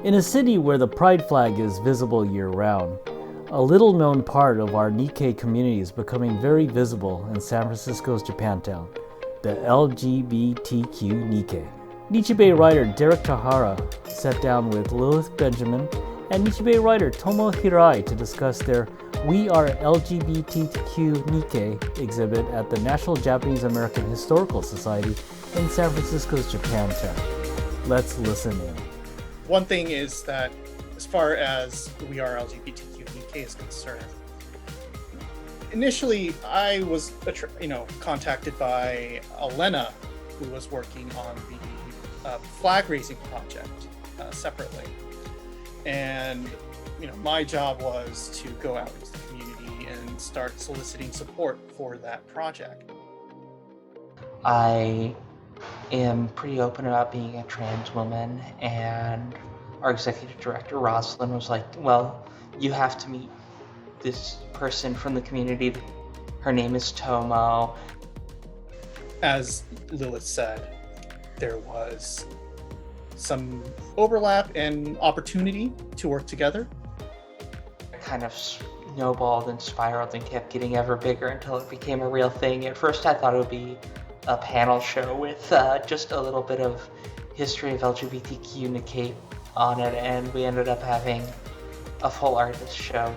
In a city where the pride flag is visible year-round, a little-known part of our Nikkei community is becoming very visible in San Francisco's Japantown, the LGBTQ Nikkei. Nichi writer Derek Tahara sat down with Lilith Benjamin and Nichi writer Tomo Hirai to discuss their We Are LGBTQ Nikkei exhibit at the National Japanese American Historical Society in San Francisco's Japantown. Let's listen in. One thing is that as far as We Are LGBTQ Nikkei is concerned, initially I was contacted by Elena, who was working on the flag raising project separately. And my job was to go out into the community and start soliciting support for that project. I am pretty open about being a trans woman, and our executive director Rosalind was like, well, you have to meet this person from the community. Her name is Tomo. As Lilith said, there was some overlap and opportunity to work together. It kind of snowballed and spiraled and kept getting ever bigger until it became a real thing. At first I thought it would be a panel show with just a little bit of history of LGBTQ Nikkei on it, and we ended up having a full artist show.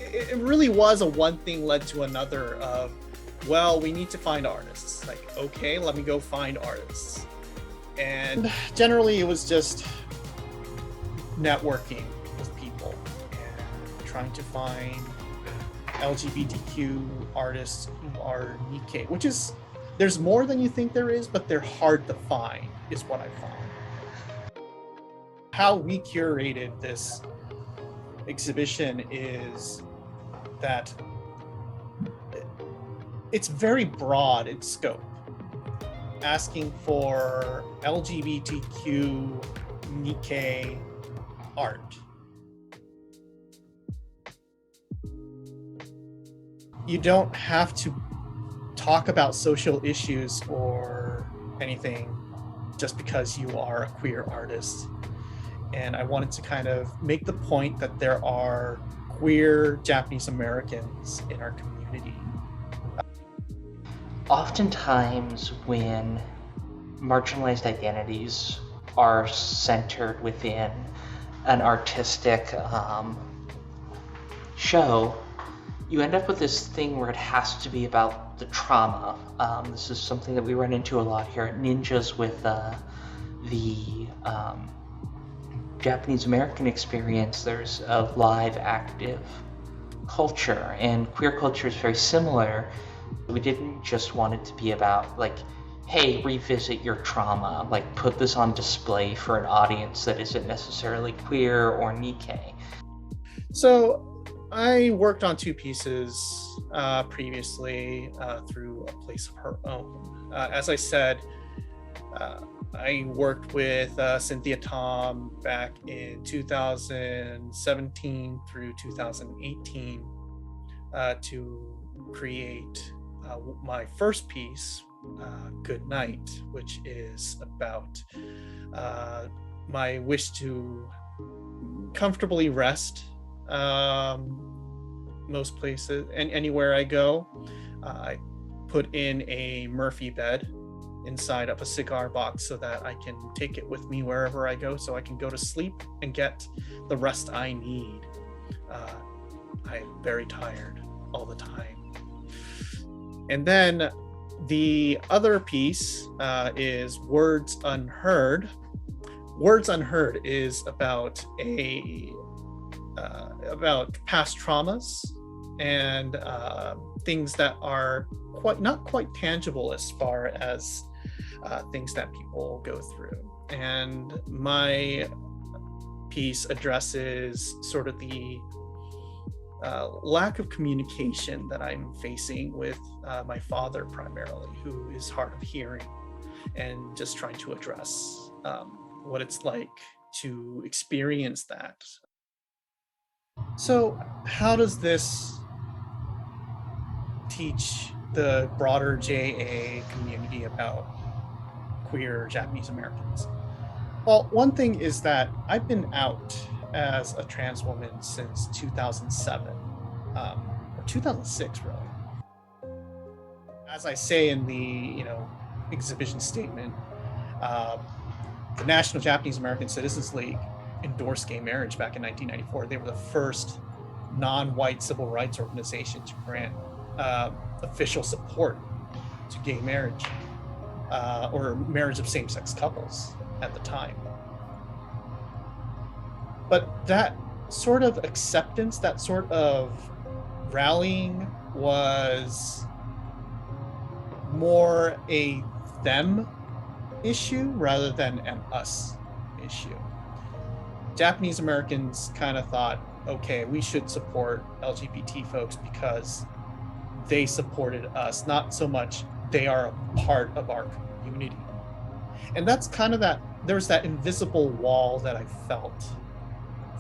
It really was a one thing led to another of, well, we need to find artists. Like, okay, let me go find artists. And generally it was just networking with people and trying to find LGBTQ artists who are Nikkei, which is, there's more than you think there is, but they're hard to find, is what I found. How we curated this exhibition is that it's very broad in scope, asking for LGBTQ Nikkei art. You don't have to talk about social issues or anything just because you are a queer artist. And I wanted to kind of make the point that there are queer Japanese Americans in our community. Oftentimes when marginalized identities are centered within an artistic show, you end up with this thing where it has to be about the trauma. This is something that we run into a lot here at Ninjas with the Japanese American experience. There's a live active culture, and queer culture is very similar. We didn't just want it to be about like, hey, revisit your trauma, like put this on display for an audience that isn't necessarily queer or Nikkei. So I worked on two pieces previously through A Place of Her Own. As I said, I worked with Cynthia Tom back in 2017 through 2018 to create my first piece, Good Night, which is about my wish to comfortably rest most places and anywhere I go. I put in a Murphy bed inside of a cigar box so that I can take it with me wherever I go, so I can go to sleep and get the rest I need. I'm very tired all the time. And then the other piece is Words Unheard. Words Unheard is about about past traumas and things that are not quite tangible as far as things that people go through. And my piece addresses sort of the lack of communication that I'm facing with my father primarily, who is hard of hearing, and just trying to address what it's like to experience that. So how does this teach the broader JA community about queer Japanese Americans? Well, one thing is that I've been out as a trans woman since 2007, or 2006, really. As I say in the exhibition statement, the National Japanese American Citizens League endorsed gay marriage back in 1994. They were the first non-white civil rights organization to grant official support to gay marriage or marriage of same-sex couples at the time. But that sort of acceptance, that sort of rallying was more a them issue rather than an us issue. Japanese Americans kind of thought, okay, we should support LGBT folks because they supported us, not so much they are a part of our community. And that's kind of that, there's that invisible wall that I felt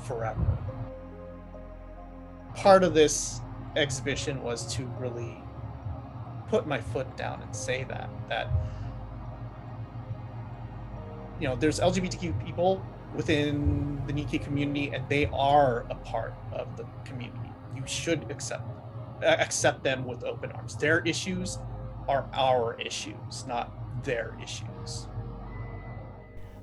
forever. Part of this exhibition was to really put my foot down and say that there's LGBTQ people within the Nikkei community, and they are a part of the community. You should accept them with open arms. Their issues are our issues, not their issues.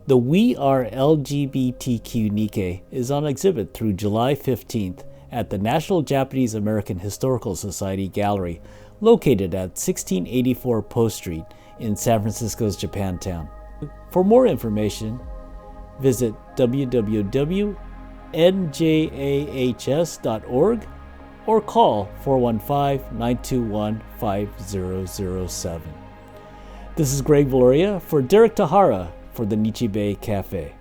The We Are LGBTQ Nikkei is on exhibit through July 15th at the National Japanese American Historical Society Gallery, located at 1684 Post Street in San Francisco's Japantown. For more information, visit www.njahs.org or call 415-921-5007. This is Greg Valoria for Derek Tahara for the Nichi Bay Cafe.